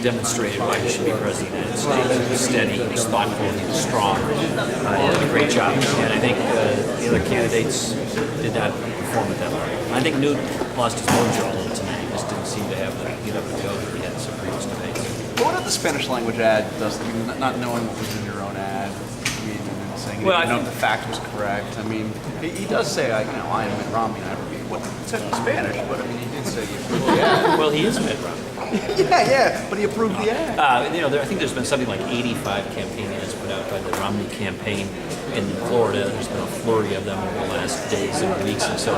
demonstrated why he should be president of the United States. He was steady, he was thoughtful, he was strong. He did a great job, and I think the other candidates did not perform at that level. I think Newt lost his mojo a little tonight. He just didn't seem to have the get up and go that he had in some previous debates. What if the Spanish language ad does? I mean, not knowing what was in your own ad. I mean, and saying you didn't know if the fact was correct. I mean, he does say, I am Mitt Romney. And I repeat what he said in Spanish, but I mean, he did say he approved the ad. Well, he is Mitt Romney. yeah, but he approved the ad. I think there's been something like 85 campaign ads put out by the Romney campaign in Florida. There's been a flurry of them over the last days and weeks, and so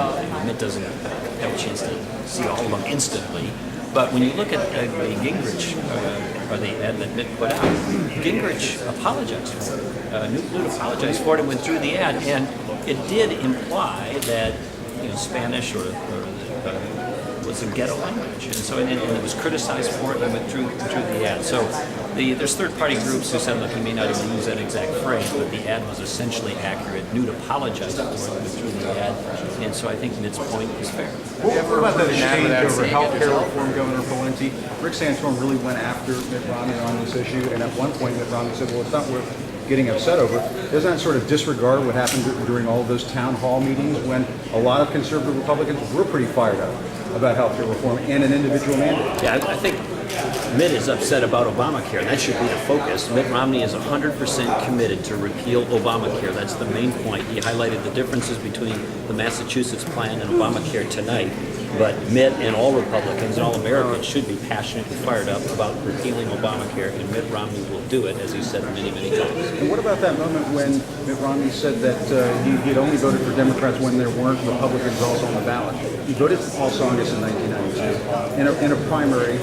Mitt doesn't have a chance to see all of them instantly. But when you look at the Gingrich, or the ad that Mitt put out, Gingrich apologized for it. Newt apologized for it and went through the ad, and it did imply that Spanish or was a ghetto language, and so and it was criticized for it and went through the ad. So there's third-party groups who said, look, he may not even use that exact phrase, but the ad was essentially accurate. Newt apologized for it and went through the ad, and so I think Mitt's point is fair. What about the exchange over health care reform, Governor Valenti? Rick Santorum really went after Mitt Romney on this issue, and at one point Mitt Romney said, well, it's not worth getting upset over. Doesn't that sort of disregard what happened during all of those town hall meetings when a lot of conservative Republicans were pretty fired up about health care reform and an individual mandate? Yeah, I think Mitt is upset about Obamacare, and that should be the focus. Mitt Romney is 100% committed to repeal Obamacare. That's the main point. He highlighted the differences between the Massachusetts plan and Obamacare tonight. But Mitt and all Republicans and all Americans should be passionately fired up about repealing Obamacare, and Mitt Romney will do it, as he said many, many times. And what about that moment when Mitt Romney said that he'd only voted for Democrats when there weren't Republicans also on the ballot? He voted also, I guess, in 1992 in a primary.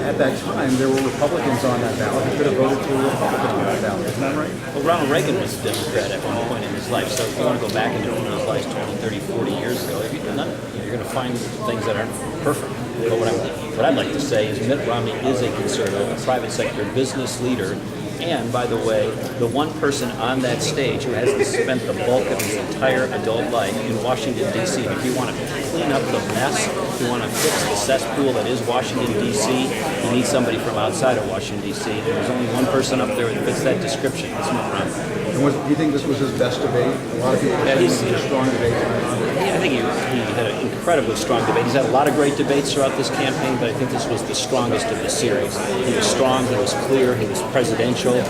At that time, there were Republicans on that ballot. He could have voted for a Republican on that ballot. Isn't that right? Well, Ronald Reagan was a Democrat at one point in his life, so if you want to go back into his life 20, 30, 40 years ago, you're going to find things that aren't perfect. But what I'd like to say is Mitt Romney is a conservative, a private sector business leader, and, by the way, the one person on that stage who hasn't spent the bulk of his entire adult life in Washington, D.C. And if you want to clean up the mess, if you want to fix the cesspool that is Washington, D.C., you need somebody from outside of Washington, D.C. And there's only one person up there that fits that description. It's Mitt Romney. And do you think this was his best debate? A lot of people think it was a strong debate. I think he had an incredibly strong debate. He's had a lot of great debates throughout this campaign, but I think this was the strongest of the series. He was strong, he was clear, he was presidential, he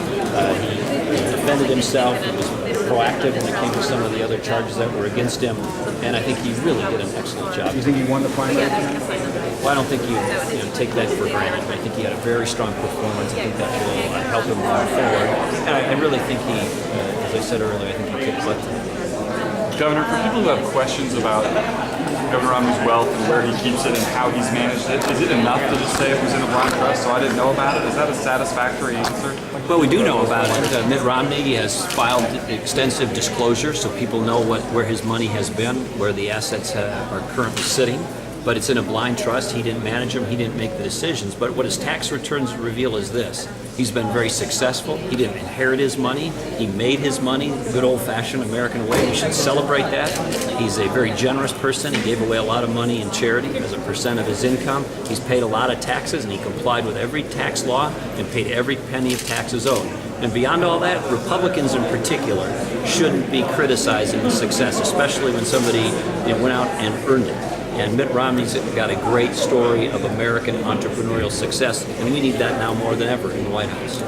defended himself, he was proactive when it came to some of the other charges that were against him, and I think he really did an excellent job. Do you think he won the primary? Well, I don't think you take that for granted. I think he had a very strong performance. I think that will help him move forward, and I really think he, as I said earlier, I think he kicked butt today. Governor, for people who have questions about Governor Romney's wealth and where he keeps it and how he's managed it, is it enough to just say it was in a blind trust so I didn't know about it? Is that a satisfactory answer? Well, we do know about it. Mitt Romney has filed extensive disclosure so people know where his money has been, where the assets are currently sitting. But it's in a blind trust. He didn't manage them. He didn't make the decisions. But what his tax returns reveal is this. He's been very successful. He didn't inherit his money. He made his money the good old-fashioned American way. We should celebrate that. He's a very generous person. He gave away a lot of money in charity as a percent of his income. He's paid a lot of taxes, and he complied with every tax law and paid every penny of taxes owed. And beyond all that, Republicans in particular shouldn't be criticizing his success, especially when somebody went out and earned it. And Mitt Romney's got a great story of American entrepreneurial success, and we need that now more than ever in the White House.